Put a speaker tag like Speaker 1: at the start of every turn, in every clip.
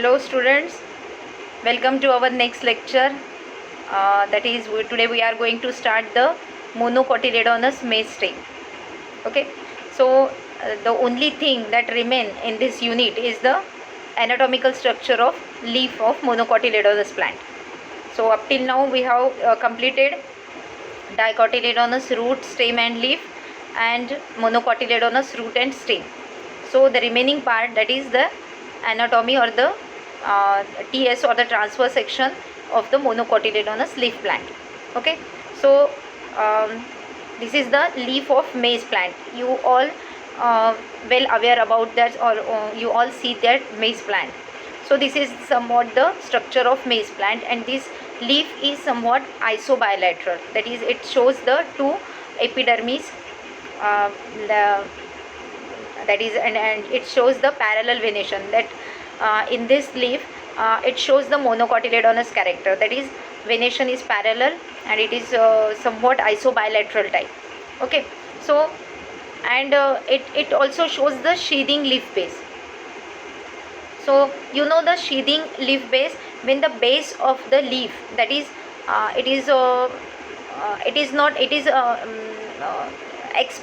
Speaker 1: Hello students, welcome to our next lecture. That is, today we are going to start the monocotyledonous maize stem. Okay, so the only thing that remain in this unit is the anatomical structure of leaf of monocotyledonous plant. So up till now we have completed dicotyledonous root, stem and leaf, and monocotyledonous root and stem. So the remaining part, that is the anatomy or the TS or the transverse section of the monocotyledonous leaf plant. Okay, so this is the leaf of maize plant. You all well aware about that, or you all see that maize plant. So this is somewhat the structure of maize plant, and this leaf is somewhat isobilateral. That is, it shows the two epidermis. That is, and it shows the parallel venation. That in this leaf, it shows the monocotyledonous character. That is, venation is parallel and it is somewhat isobilateral type. Okay, so and it also shows the sheathing leaf base. So you know the sheathing leaf base, when the base of the leaf, that is it is not, it is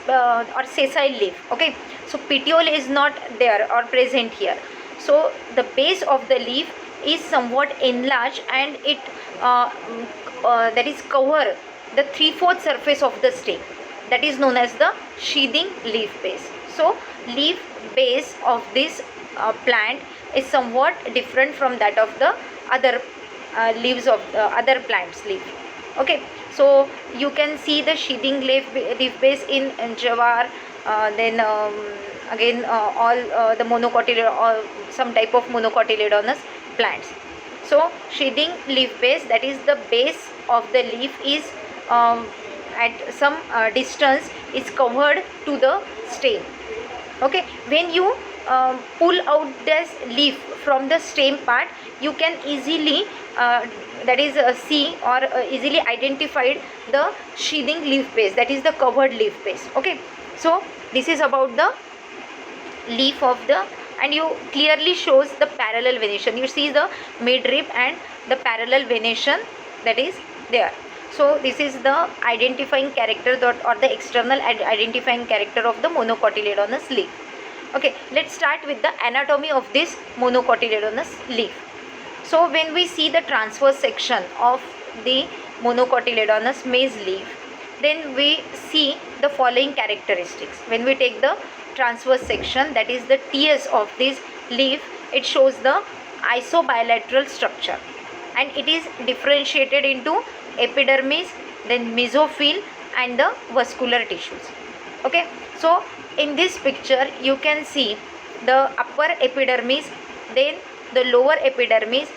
Speaker 1: or sessile leaf. Okay, so petiole is not there or present here. So the base of the leaf is somewhat enlarged, and it that is cover the 3/4 surface of the stem. That is known as the sheathing leaf base. So leaf base of this plant is somewhat different from that of the other leaves of the other plants leaf. Okay, so you can see the sheathing leaf base in jawar, then again all the monocotyledonous, some type of monocotyledonous plants. So sheathing leaf base, that is the base of the leaf is at some distance is covered to the stem. Okay, when you pull out this leaf from the stem part, you can easily that is see or easily identified the sheathing leaf base, that is the covered leaf base. Okay, so this is about the leaf of the, and you clearly shows the parallel venation. You see the midrib and the parallel venation that is there. So this is the identifying character or the external identifying character of the monocotyledonous leaf. Okay, let's start with the anatomy of this monocotyledonous leaf. So when we see the transverse section of the monocotyledonous maize leaf, then we see the following characteristics. When we take the transverse section, that is the TS of this leaf, it shows the isobilateral structure, and it is differentiated into epidermis, then mesophyll and the vascular tissues. Okay, so in this picture you can see the upper epidermis, then the lower epidermis,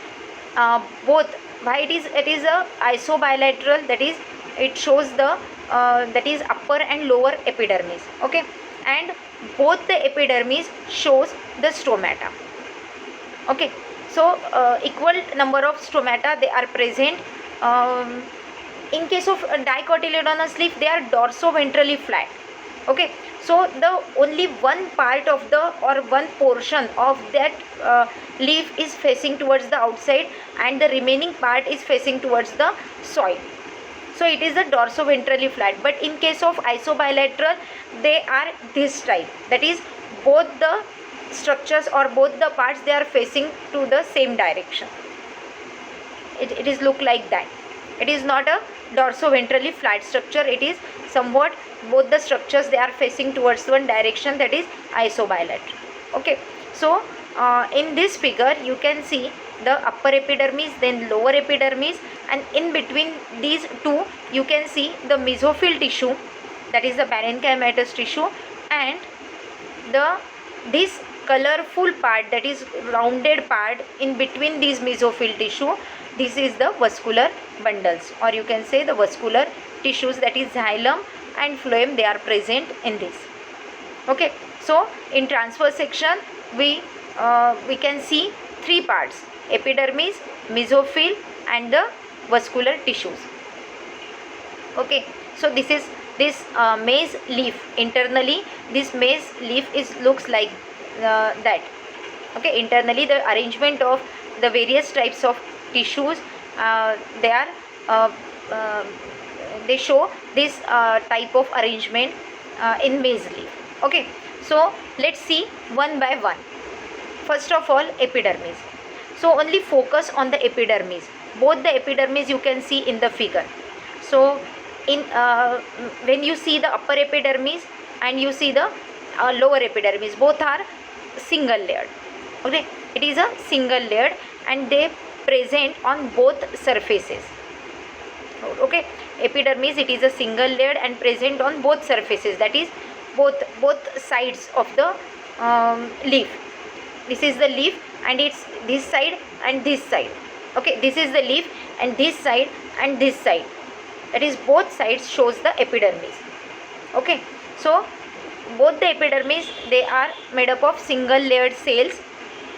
Speaker 1: both. Why it is a isobilateral, that is it shows the that is upper and lower epidermis. Okay, and both the epidermis shows the stomata. Okay, so equal number of stomata they are present. In case of dicotyledonous leaf, they are dorso-ventrally flat. Okay, so the only one part of the, or one portion of that leaf is facing towards the outside, and the remaining part is facing towards the soil. So it is a dorso-ventrally flat. But in case of isobilateral, they are this type. That is, both the structures or both the parts, they are facing to the same direction. It is look like that. It is not a dorso-ventrally flat structure. It is somewhat both the structures, they are facing towards one direction, that is isobilateral. Okay, so in this figure you can see the upper epidermis, then lower epidermis, and in between these two you can see the mesophyll tissue, that is the parenchymatous tissue, and this colorful part, that is rounded part in between these mesophyll tissue, this is the vascular bundles, or you can say the vascular tissues, that is xylem and phloem, they are present in this. Okay, so in transverse section we can see three parts: epidermis, mesophyll and the vascular tissues. Okay, so this is this maize leaf. Internally this maize leaf looks like that. Okay, internally the arrangement of the various types of tissues, they are uh, uh, they show this type of arrangement in maize leaf. Okay, so let's see one by one. First of all, epidermis. So only focus on the epidermis. Both the epidermis you can see in the figure. So in when you see the upper epidermis and you see the lower epidermis, both are single layered. Okay, it is a single layered and they present on both surfaces. Okay, epidermis, it is a single layered and present on both surfaces, that is both sides of the leaf. This is the leaf and it's this side and this side. Okay, this is the leaf and this side and this side, that is both sides shows the epidermis. Okay, so both the epidermis, they are made up of single layered cells.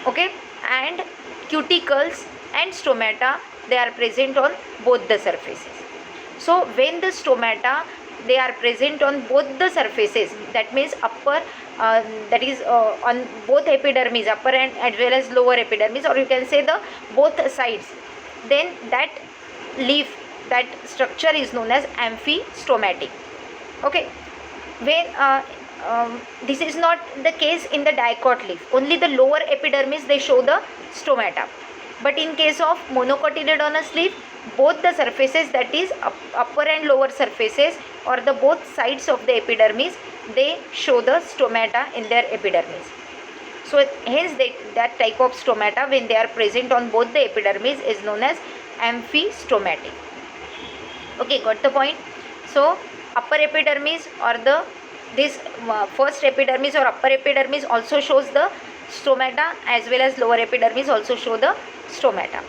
Speaker 1: Okay, and cuticles and stomata, they are present on both the surfaces. So when the stomata, they are present on both the surfaces, that means upper that is on both epidermis, upper and as well as lower epidermis, or you can say the both sides, then that leaf, that structure is known as amphistomatic. Okay, when this is not the case in the dicot leaf, only the lower epidermis they show the stomata. But in case of monocotyledonous leaf, both the surfaces, that is upper and lower surfaces or the both sides of the epidermis, they show the stomata in their epidermis. So hence that type of stomata, when they are present on both the epidermis, is known as amphistomatic. Okay, got the point? So upper epidermis or this first epidermis or upper epidermis also shows the stomata, as well as lower epidermis also show the stomata.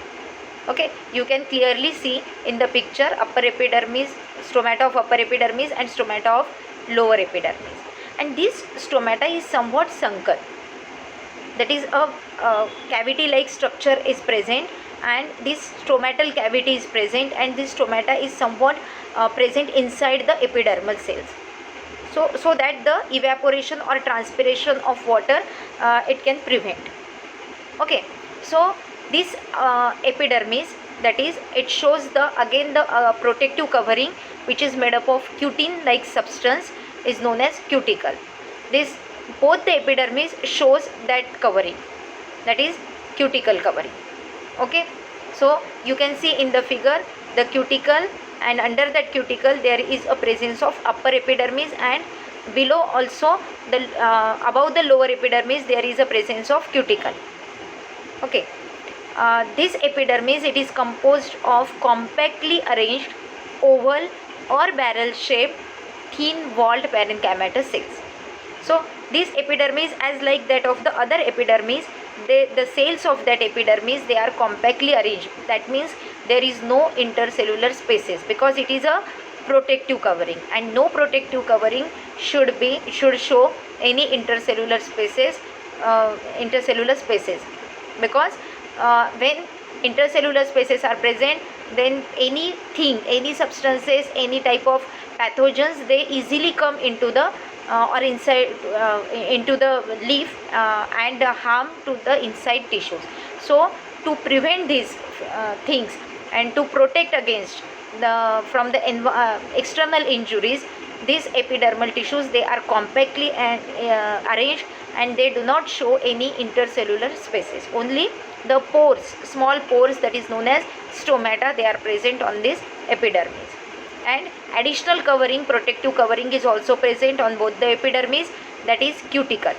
Speaker 1: Okay, you can clearly see in the picture upper epidermis, stomata of upper epidermis and stomata of lower epidermis, and this stomata is somewhat sunken, that is a cavity like structure is present, and this stomatal cavity is present, and this stomata is somewhat present inside the epidermal cells, so that the evaporation or transpiration of water it can prevent. Okay, so this epidermis, that is, it shows the again the protective covering which is made up of cutin like substance, is known as cuticle. This both the epidermis shows that covering, that is cuticle covering. Okay, so you can see in the figure the cuticle, and under that cuticle there is a presence of upper epidermis, and below also the above the lower epidermis there is a presence of cuticle. Okay, this epidermis, it is composed of compactly arranged oval or barrel shaped thin walled parenchymatous cells. So this epidermis, as like that of the other epidermis, the cells of that epidermis, they are compactly arranged. That means there is no intercellular spaces, because it is a protective covering, and no protective covering should show any intercellular spaces, because when intercellular spaces are present, then anything, any substances, any type of pathogens, they easily come into the or inside into the leaf and harm to the inside tissues. So to prevent these things and to protect against from the external injuries, these epidermal tissues, they are compactly arranged, and they do not show any intercellular spaces. Only the pores, small pores, that is known as stomata, they are present on this epidermis. And additional covering, protective covering, is also present on both the epidermis, that is cuticle.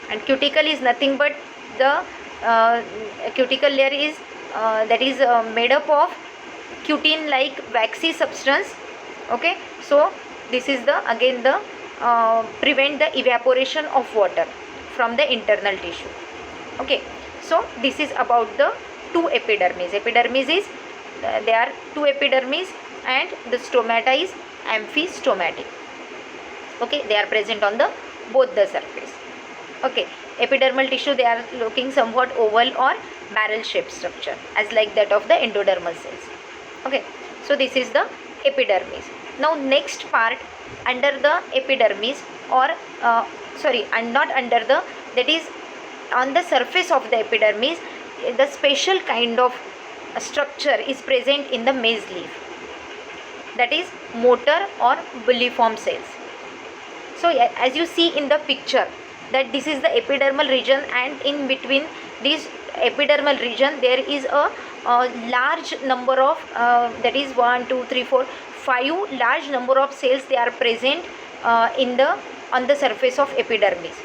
Speaker 1: And cuticle is nothing but the cuticle layer is that is made up of cutin like waxy substance. Okay, so this is the again the prevent the evaporation of water from the internal tissue. Okay, so this is about the two epidermis. Epidermis is there are two epidermis, and the stomata is amphistomatic. Okay, they are present on the both the surface. Okay, epidermal tissue, they are looking somewhat oval or barrel shaped structure, as like that of the endodermal cells. Okay, so this is the epidermis. Now next part under the epidermis, or sorry, and not under the, that is on the surface of the epidermis, the special kind of structure is present in the maize leaf, that is motor or bulliform cells. So as you see in the picture, that this is the epidermal region, and in between this epidermal region there is a large number of that is 1 2 3 4 5 large number of cells, they are present on the surface of epidermis.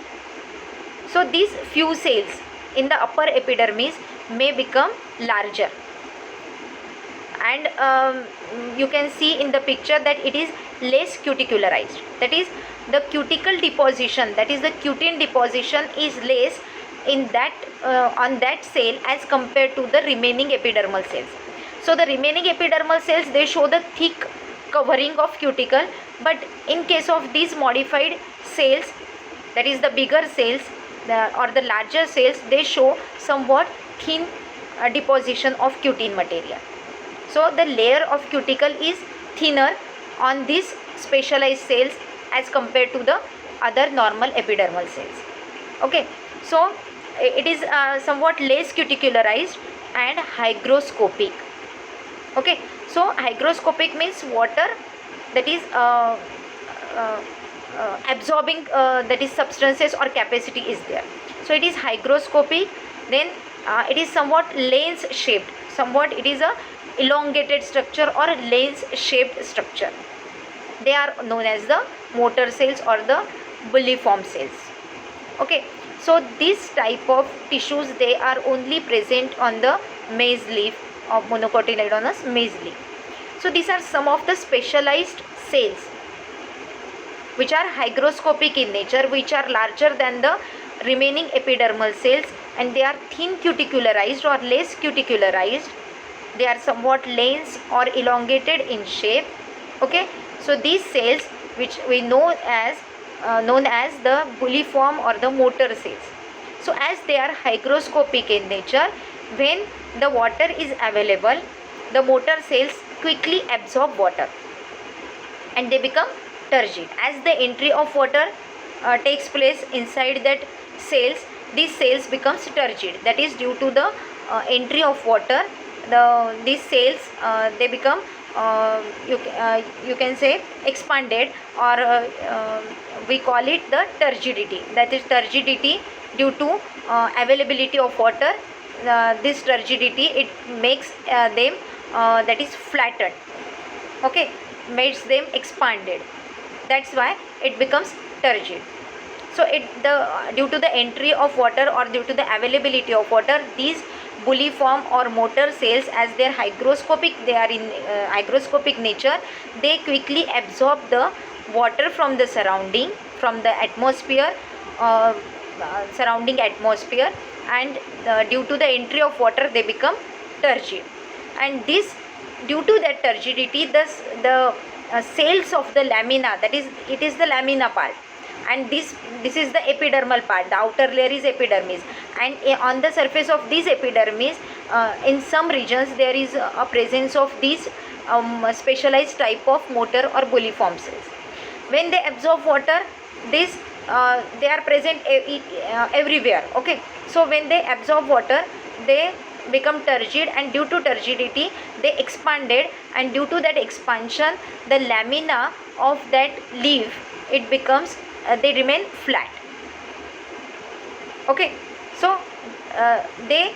Speaker 1: So these few cells in the upper epidermis may become larger, and you can see in the picture that it is less cuticularized, that is the cuticle deposition, that is the cutin deposition is less in that on that cell as compared to the remaining epidermal cells. So the remaining epidermal cells, they show the thick covering of cuticle, but in case of these modified cells, that is the bigger cells or the larger cells, they show somewhat thin deposition of cutin material. So the layer of cuticle is thinner on these specialized cells as compared to the other normal epidermal cells. Okay, so it is somewhat less cuticularized and hygroscopic. Okay, so hygroscopic means water that is absorbing that is substances or capacity is there. So it is hygroscopic. Then it is somewhat lens shaped, somewhat it is a elongated structure or a lens shaped structure. They are known as the motor cells or the bulliform cells. Okay, so this type of tissues, they are only present on the maize leaf of monocotyledonous maize leaf. So these are some of the specialized cells which are hygroscopic in nature, which are larger than the remaining epidermal cells, and they are thin cuticularized or less cuticularized. They are somewhat lens or elongated in shape. Okay, so these cells which we know as the bulliform or the motor cells. So as they are hygroscopic in nature, when the water is available, the motor cells quickly absorb water and they become turgid. As the entry of water takes place inside that cells, these cells becomes turgid. That is due to the entry of water. These cells they become you can say expanded, or we call it the turgidity. That is turgidity due to availability of water. This turgidity, it makes them that is flattened. Okay, makes them expanded. That's why it becomes turgid. So due to the entry of water or due to the availability of water, these bulliform or motor cells, as they are hygroscopic, they are in hygroscopic nature, they quickly absorb the water from the surrounding, from the atmosphere, surrounding atmosphere, and due to the entry of water they become turgid. And this, due to that turgidity, the cells of the lamina, that is, it is the lamina part, and this is the epidermal part. The outer layer is epidermis, and on the surface of this epidermis, in some regions there is a presence of these specialized type of motor or bulliform cells. When they absorb water, they are present everywhere. Okay, so when they absorb water, they become turgid, and due to turgidity they expanded, and due to that expansion, the lamina of that leaf, it becomes they remain flat. Okay, so they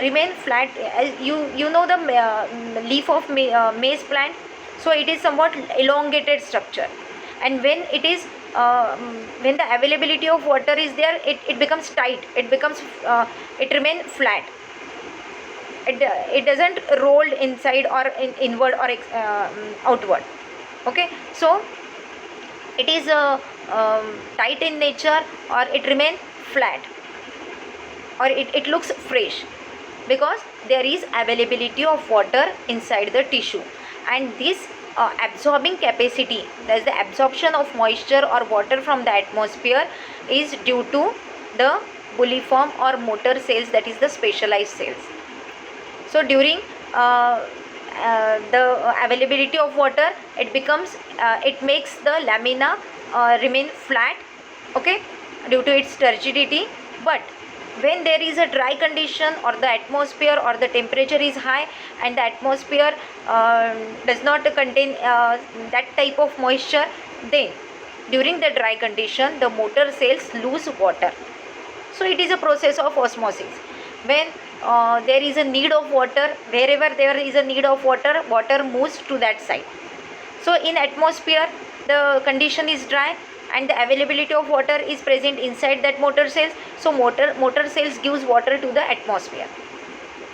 Speaker 1: remain flat. As you know the leaf of maize plant, so it is somewhat elongated structure, and when it is when the availability of water is there, it becomes tight, it becomes it remains flat. It doesn't roll inside or inward or outward. Okay, so it is tight in nature, or it remains flat, or it looks fresh, because there is availability of water inside the tissue, and this absorbing capacity, that is the absorption of moisture or water from the atmosphere, is due to the bulliform or motor cells, that is the specialized cells. So during the availability of water, it becomes it makes the lamina remain flat. Okay, due to its turgidity. But When there is a dry condition or the atmosphere or the temperature is high and the atmosphere does not contain that type of moisture, then during the dry condition the motor cells lose water. So it is a process of osmosis. When there is a need of water, wherever there is a need of water, water moves to that side. So in atmosphere the condition is dry and the availability of water is present inside that motor cells, so motor cells gives water to the atmosphere.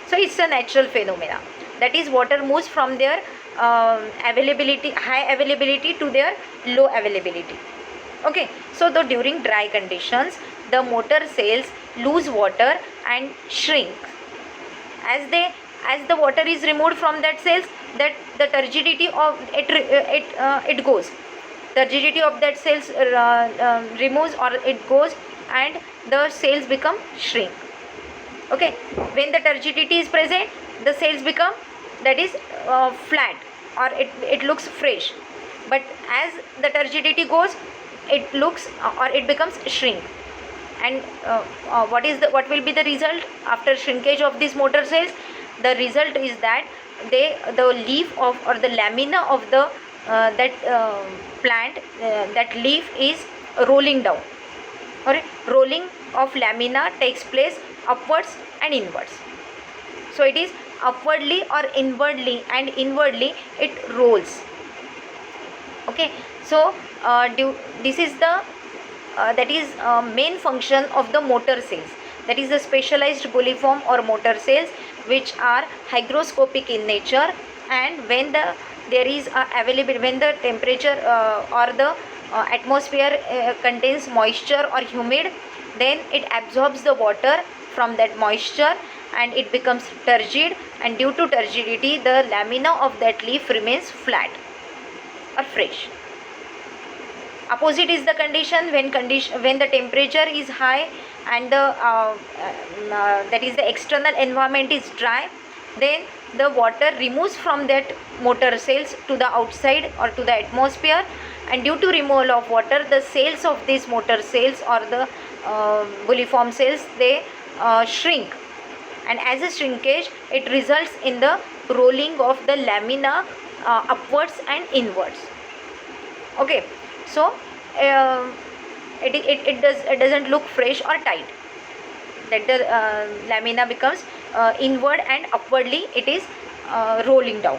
Speaker 1: So it's a natural phenomena, that is water moves from their availability, high availability, to their low availability. Okay, so though during dry conditions the motor cells lose water and shrink. As the water is removed from that cells, that the turgidity of it goes, turgidity of that cells removes or it goes, and the cells become shrink. Okay, when the turgidity is present, the cells become, that is flat, or it looks fresh. But as the turgidity goes, it looks or it becomes shrink. And what will be the result after shrinkage of these motor cells? The result is that the leaf of, or the lamina of the plant, that leaf is rolling down. Alright, rolling of lamina takes place upwards and inwards. So it is upwardly or inwardly, and inwardly it rolls. Okay, so this is the that is main function of the motor cells, that is the specialized bulliform or motor cells, which are hygroscopic in nature. And when there is available, when the temperature or the atmosphere contains moisture or humid, then it absorbs the water from that moisture and it becomes turgid, and due to turgidity the lamina of that leaf remains flat or fresh. Opposite is the condition when the temperature is high and the that is the external environment is dry, then the water removes from that motor cells to the outside or to the atmosphere, and due to removal of water, the cells of these motor cells or the bulliform cells, they shrink, and as a shrinkage it results in the rolling of the lamina upwards and inwards. Okay, so it doesn't look fresh or tight, that the lamina becomes inward and upwardly it is rolling down.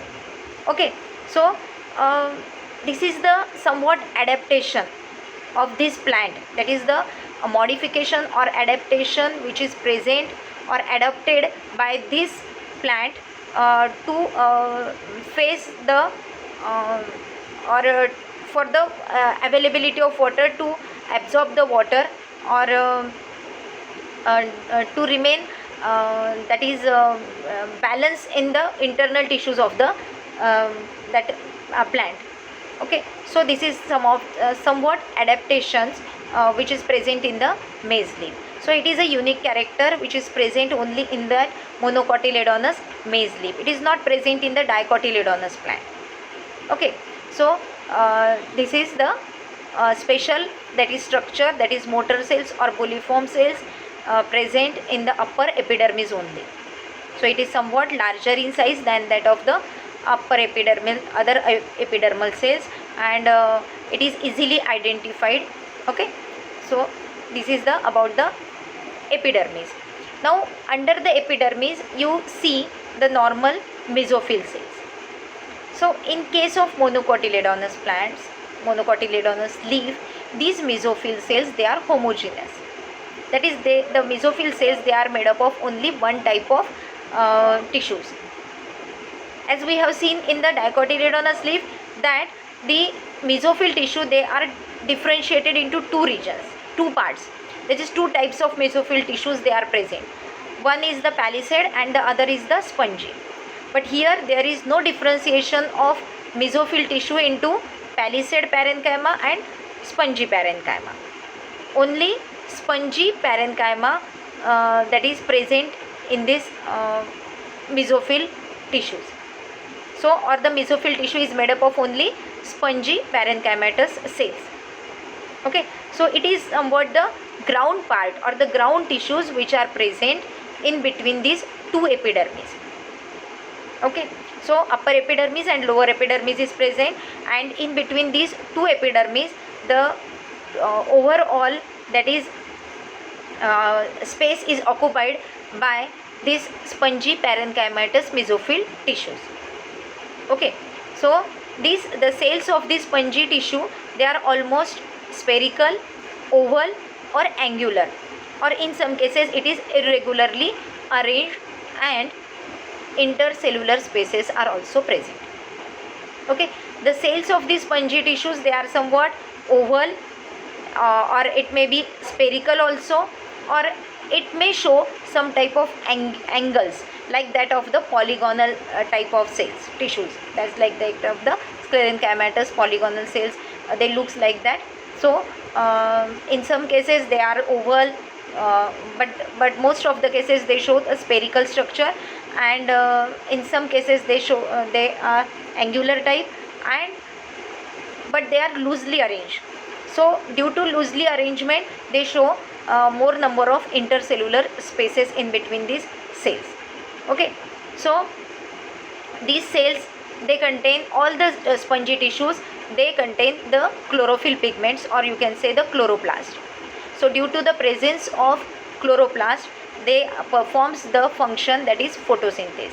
Speaker 1: Okay, so this is the somewhat adaptation of this plant, that is the modification or adaptation which is present or adapted by this plant to face the or for the availability of water, to absorb the water, or to remain that is balance in the internal tissues of the that plant. Okay, so this is some of somewhat adaptations which is present in the maize leaf. So it is a unique character which is present only in the monocotyledonous maize leaf. It is not present in the dicotyledonous plant. Okay, so this is the special, that is structure, that is motor cells or bulliform cells present in the upper epidermis only. So it is somewhat larger in size than that of the upper epidermal, other epidermal cells, and it is easily identified. Okay, so this is the about the epidermis. Now under the epidermis you see the normal mesophyll cells. So in case of monocotyledonous plants, monocotyledonous leaf, these mesophyll cells, they are homogeneous. That is, the mesophyll cells, they are made up of only one type of tissues. As we have seen in the dicotyledonous leaf, that the mesophyll tissue, they are differentiated into two regions, two parts. That is, two types of mesophyll tissues they are present. One is the palisade and the other is the spongy. But here there is no differentiation of mesophyll tissue into palisade parenchyma and spongy parenchyma. Only spongy parenchyma that is present in this mesophyll tissues. So, or the mesophyll tissue is made up of only spongy parenchymatous cells. Okay, so it is somewhat the ground part or the ground tissues which are present in between these two epidermis. Okay, so upper epidermis and lower epidermis is present, and in between these two epidermis the overall, that is space is occupied by this spongy parenchymatous mesophyll tissues. Okay, so the cells of this spongy tissue, they are almost spherical, oval or angular, or in some cases it is irregularly arranged, and intercellular spaces are also present. Okay, the cells of these spongy tissues, they are somewhat oval, or it may be spherical also, or it may show some type of angles like that of the polygonal type of cells tissues. That's like that of the sclerenchymatous polygonal cells, they looks like that. So in some cases they are oval, but most of the cases they show a spherical structure, and in some cases they show they are angular type, and but they are loosely arranged. So due to loosely arrangement, they show more number of intercellular spaces in between these cells. Okay, so these cells, they contain all the spongy tissues, they contain the chlorophyll pigments, or you can say the chloroplast. So due to the presence of chloroplast, they performs the function, that is photosynthesis.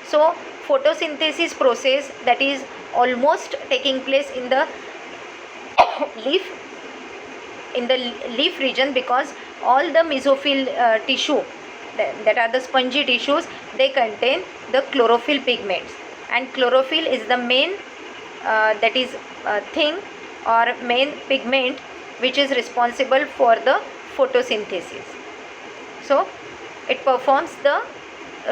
Speaker 1: So photosynthesis process, that is almost taking place in the leaf, in the leaf region, because all the mesophyll tissue, that are the spongy tissues, they contain the chlorophyll pigments, and chlorophyll is the main thing or main pigment which is responsible for the photosynthesis. So it performs the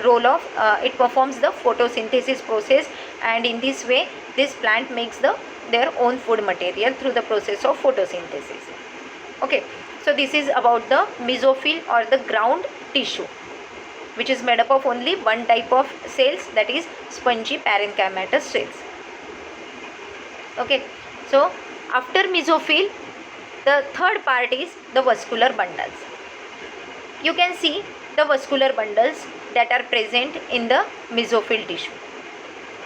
Speaker 1: role of it performs the photosynthesis process, and in this way this plant makes their own food material through the process of photosynthesis. Okay, so this is about the mesophyll or the ground tissue, which is made up of only one type of cells, that is spongy parenchymatous cells. Okay, so after mesophyll, the third part is the vascular bundles. You can see the vascular bundles that are present in the mesophyll tissue.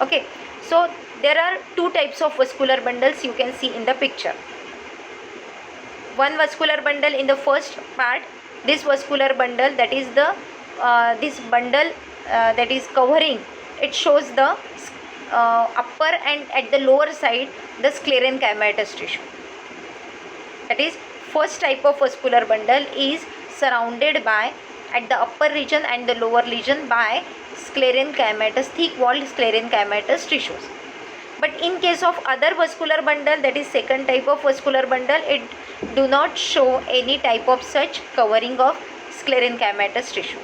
Speaker 1: Okay, so there are two types of vascular bundles you can see in the picture. One vascular bundle in the first part, this vascular bundle, that is the this bundle that is covering, it shows the upper and at the lower side the sclerenchymatous tissue. That is, first type of vascular bundle is surrounded by, at the upper region and the lower region, by sclerenchymatous, thick walled sclerenchymatous tissues. But in case of other vascular bundle, that is second type of vascular bundle, it do not show any type of such covering of sclerenchymatous tissue.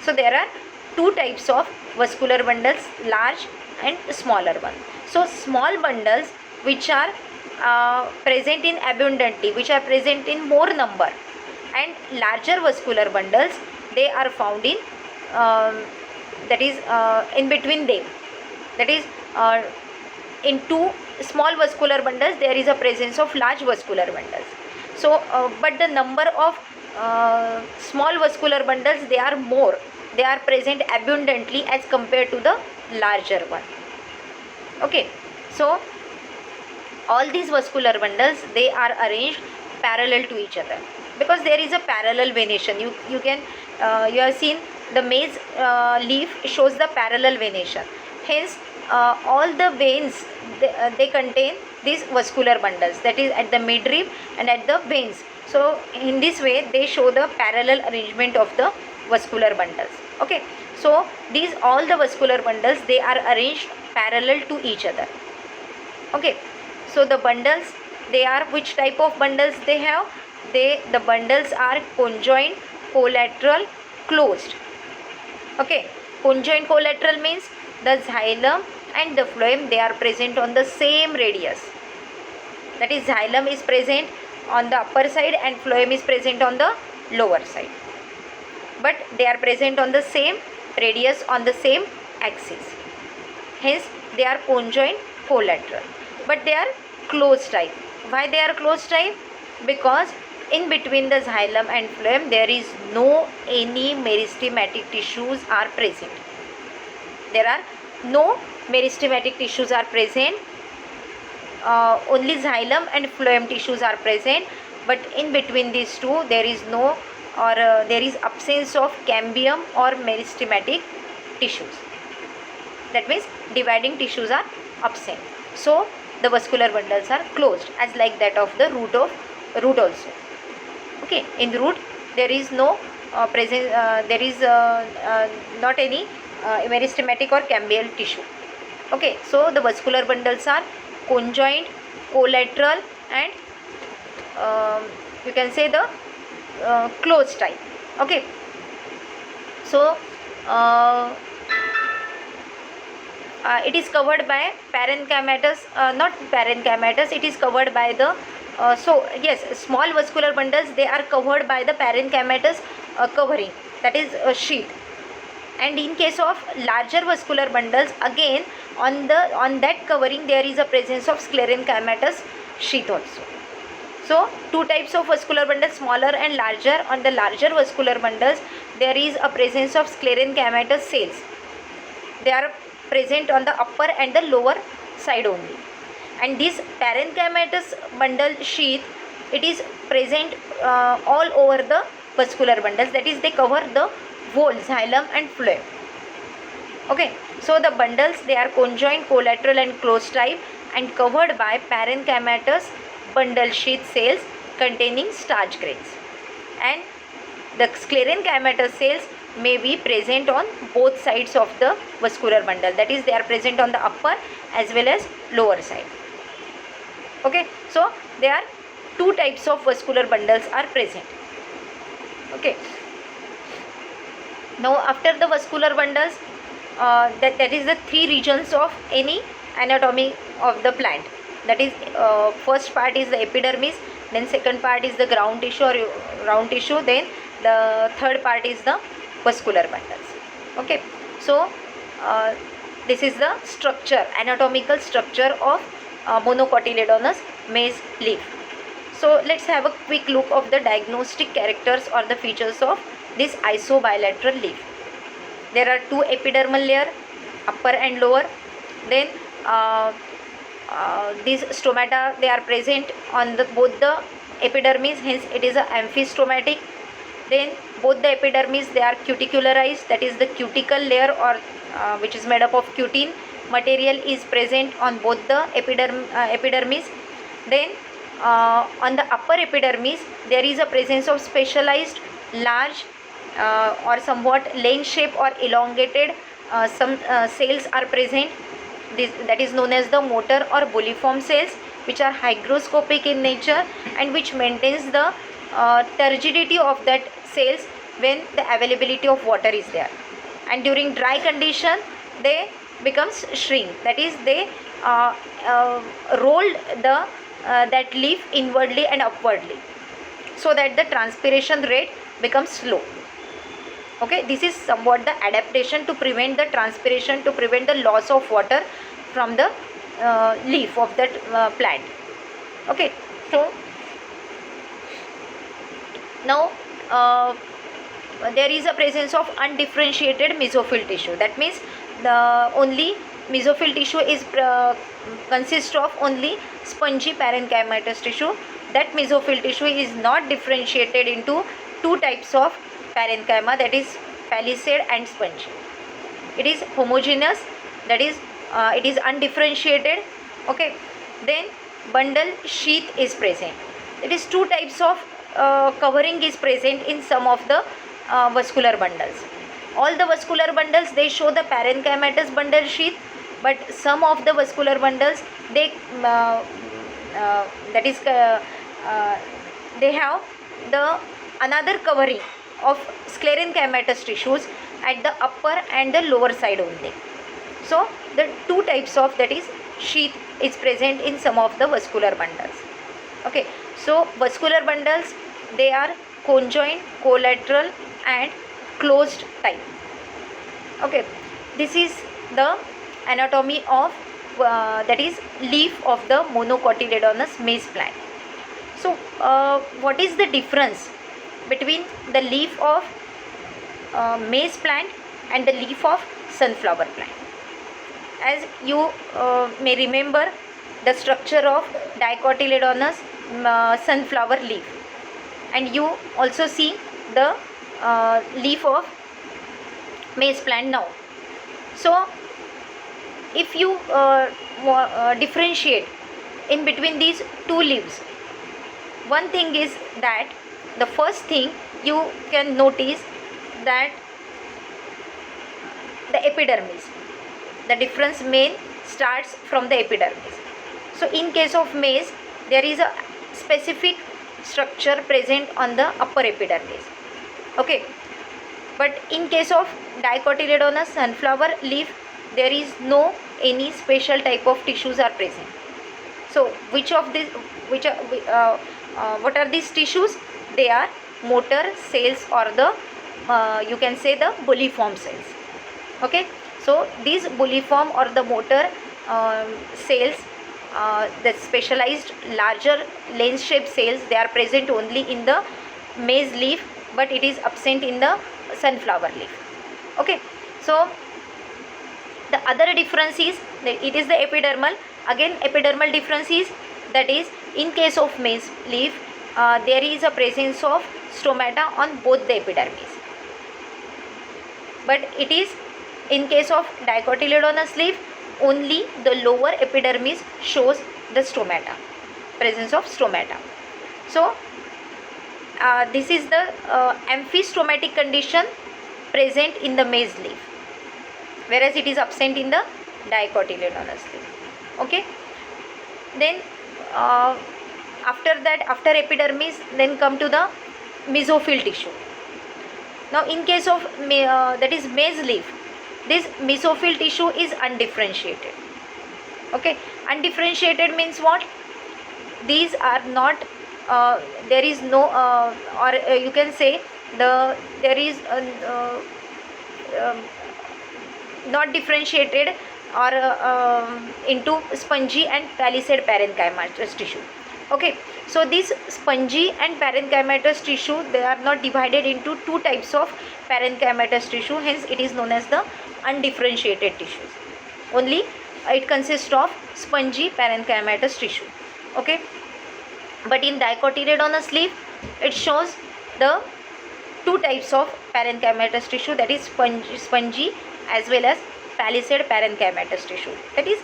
Speaker 1: So there are two types of vascular bundles, large and smaller one. So small bundles which are present in abundantly, which are present in more number, and larger vascular bundles, they are found in in between them. That is, in two small vascular bundles there is a presence of large vascular bundles. So but the number of small vascular bundles, they are more, they are present abundantly as compared to the larger one. Okay, so all these vascular bundles, they are arranged parallel to each other, because there is a parallel venation. You can you have seen the maize leaf shows the parallel venation. Hence all the veins, they contain these vascular bundles, that is at the midrib and at the veins. So in this way they show the parallel arrangement of the vascular bundles. Okay, so these all the vascular bundles, they are arranged parallel to each other. Okay, so the bundles, they are, which type of bundles they have? The bundles are conjoined, collateral, closed. Okay, conjoined collateral means the xylem and the phloem, they are present on the same radius. That is, xylem is present on the upper side and phloem is present on the lower side, but they are present on the same radius, on the same axis. Hence they are conjoined collateral, but they are closed type. Why they are closed type? Because in between the xylem and phloem there is no any meristematic tissues are present. There are no meristematic tissues are present. Only xylem and phloem tissues are present, but in between these two there is no or there is absence of cambium or meristematic tissues. That means dividing tissues are absent. So the vascular bundles are closed, as like that of the root also. Okay, in the root there is no presence. There is not any meristematic or cambial tissue. Okay, so the vascular bundles are conjoined, collateral, and you can say the closed type. Okay, so it is covered by parenchymatous, not parenchymatous, it is covered by the so yes, small vascular bundles, they are covered by the parenchymatous covering, that is a sheath. And in case of larger vascular bundles, again on that covering there is a presence of sclerenchymatous sheath also. So two types of vascular bundles, smaller and larger. On the larger vascular bundles there is a presence of sclerenchymatous cells. They are present on the upper and the lower side only. And this parenchymatous bundle sheath, it is present all over the vascular bundles, that is they cover the whole xylem and phloem. Okay, so the bundles, they are conjoined, collateral, and closed type and covered by parenchymatous bundle sheath cells containing starch grains. And the sclerenchymatous cells may be present on both sides of the vascular bundle, that is they are present on the upper as well as lower side. Okay, so there are two types of vascular bundles are present. Okay, now after the vascular bundles, that is the three regions of any anatomy of the plant. That is first part is the epidermis, then second part is the ground tissue or round tissue, then the third part is the vascular bundles. Okay, so this is the structure, anatomical structure of monocotyledonous maize leaf. So let's have a quick look of the diagnostic characters or the features of this isobilateral leaf. There are two epidermal layer, upper and lower. Then these stomata, they are present on both the epidermis, hence it is a amphistomatic. Then both the epidermis, they are cuticularized, that is the cuticle layer or which is made up of cutin material is present on both the epidermis. Then on the upper epidermis there is a presence of specialized large or somewhat lane shape or elongated some cells are present. That is known as the motor or bulliform cells, which are hygroscopic in nature and which maintains the turgidity of that cells when the availability of water is there. And during dry condition they becomes shrink, that is they roll the that leaf inwardly and upwardly so that the transpiration rate becomes slow. Okay, this is somewhat the adaptation to prevent the transpiration, to prevent the loss of water from the leaf of that plant. Okay, so now there is a presence of undifferentiated mesophyll tissue. That means the only mesophyll tissue is consists of only spongy parenchymatous tissue. That mesophyll tissue is not differentiated into two types of parenchyma, that is palisade and spongy. It is homogeneous, that is it is undifferentiated. Okay, then bundle sheath is present. It is two types of covering is present in some of the vascular bundles. All the vascular bundles, they show the parenchymatous bundle sheath, but some of the vascular bundles, they that is they have the another covering of sclerenchymatous tissues at the upper and the lower side only. So the two types of, that is sheath, is present in some of the vascular bundles. Okay, so vascular bundles, they are conjoined, collateral, and closed type. Okay, this is the anatomy of that is leaf of the monocotyledonous maize plant. So what is the difference between the leaf of maize plant and the leaf of sunflower plant? As you may remember the structure of dicotyledonous sunflower leaf, and you also see the leaf of maize plant now. So if you differentiate in between these two leaves, one thing is that the first thing you can notice that the epidermis, the difference main starts from the epidermis. So in case of maize, there is a specific structure present on the upper epidermis. Okay, but in case of dicotyledonous sunflower leaf, there is no any special type of tissues are present. So which of these, what are these tissues? They are motor cells, or the you can say the bulliform cells. Okay, so these bulliform or the motor cells, the specialized larger lens shaped cells, they are present only in the maize leaf, but it is absent in the sunflower leaf. Okay, so the other difference is that it is the epidermal. Again, epidermal difference is that is in case of maize leaf, there is a presence of stomata on both the epidermis, but it is in case of dicotyledonous leaf, only the lower epidermis shows the stomata, presence of stomata. So this is the amphistomatic condition present in the maize leaf, whereas it is absent in the dicotyledonous leaf. Okay, then after that, after epidermis, then come to the mesophyll tissue. Now in case of that is maize leaf, this mesophyll tissue is undifferentiated. Okay, undifferentiated means what? These are not there is no or you can say there is not differentiated or into spongy and palisade parenchymatous tissue. Okay, so this spongy and parenchymatous tissue, they are not divided into two types of parenchymatous tissue, hence it is known as the undifferentiated tissues. Only it consists of spongy parenchymatous tissue. Okay, but in dicotyledonous leaf, it shows the two types of parenchymatous tissue, that is spongy as well as palisade parenchymatous tissue. That is,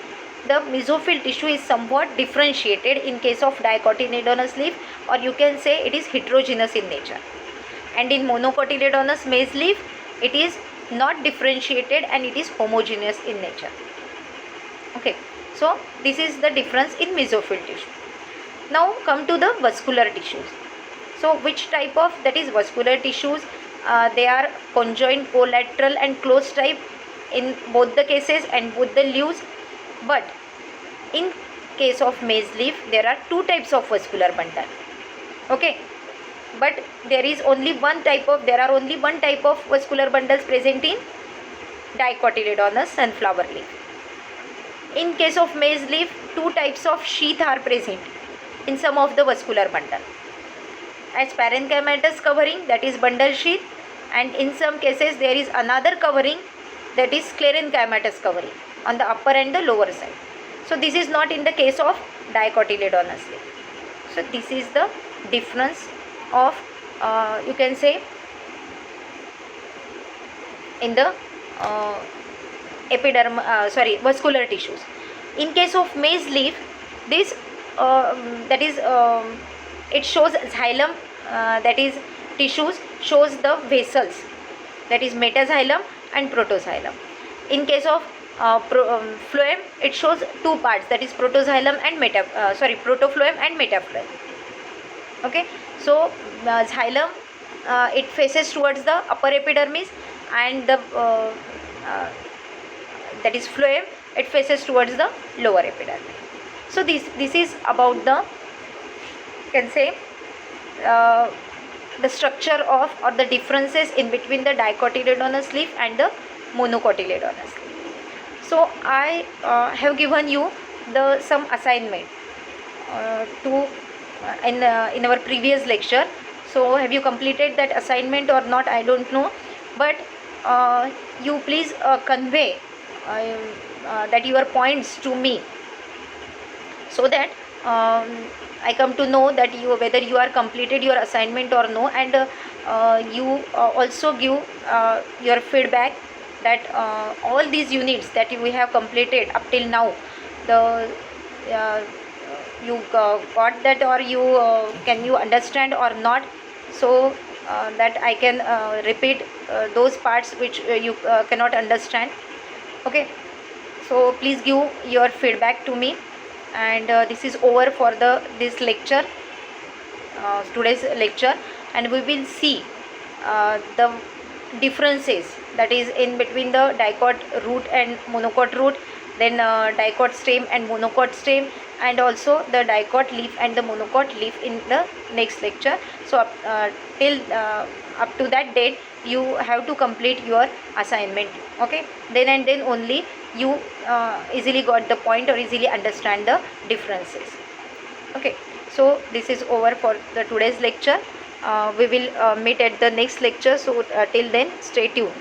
Speaker 1: the mesophyll tissue is somewhat differentiated in case of dicotyledonous leaf, or you can say it is heterogeneous in nature, and in monocotyledonous maize leaf, it is not differentiated and it is homogeneous in nature. Okay, so this is the difference in mesophyll tissue. Now come to the vascular tissues. So which type of, that is vascular tissues, they are conjoined, collateral and closed type in both the cases and both the leaves. But in case of maize leaf, there are two types of vascular bundle. Okay, but there are only one type of vascular bundles present in dicotyledonous sunflower leaf. In case of maize leaf, two types of sheath are present in some of the vascular bundle, as parenchymatous covering, that is bundle sheath, and in some cases there is another covering, that is sclerenchymatous covering on the upper and the lower side. So this is not in the case of dicotyledonous leaf. So this is the difference of you can say in the vascular tissues. In case of maize leaf, this that is it shows xylem, that is tissues shows the vessels, that is metaxylem and protoxylem. In case of phloem, it shows two parts, that is protofloem and metaploem. Okay, so xylem, it faces towards the upper epidermis, and the that is phloem, it faces towards the lower epidermis. So this is about the, you can say the structure of, or the differences in between the dicotyledonous leaf and the monocotyledonous leaf. So I have given you the some assignment to in our previous lecture. So have you completed that assignment or not, I don't know, but you please convey that your points to me, so that I come to know that you whether you are completed your assignment or no, and you also give your feedback that all these units that we have completed up till now, the uh, you got that, or you can you understand or not, so that I can repeat those parts which you cannot understand. Okay, so please give your feedback to me. And this is over for the this lecture, today's lecture, and we will see the differences that is in between the dicot root and monocot root, then dicot stem and monocot stem, and also the dicot leaf and the monocot leaf in the next lecture. So till up to that date you have to complete your assignment. Okay, then and then only you easily got the point or easily understand the differences. Okay, so this is over for the today's lecture. We will meet at the next lecture, so till then stay tuned.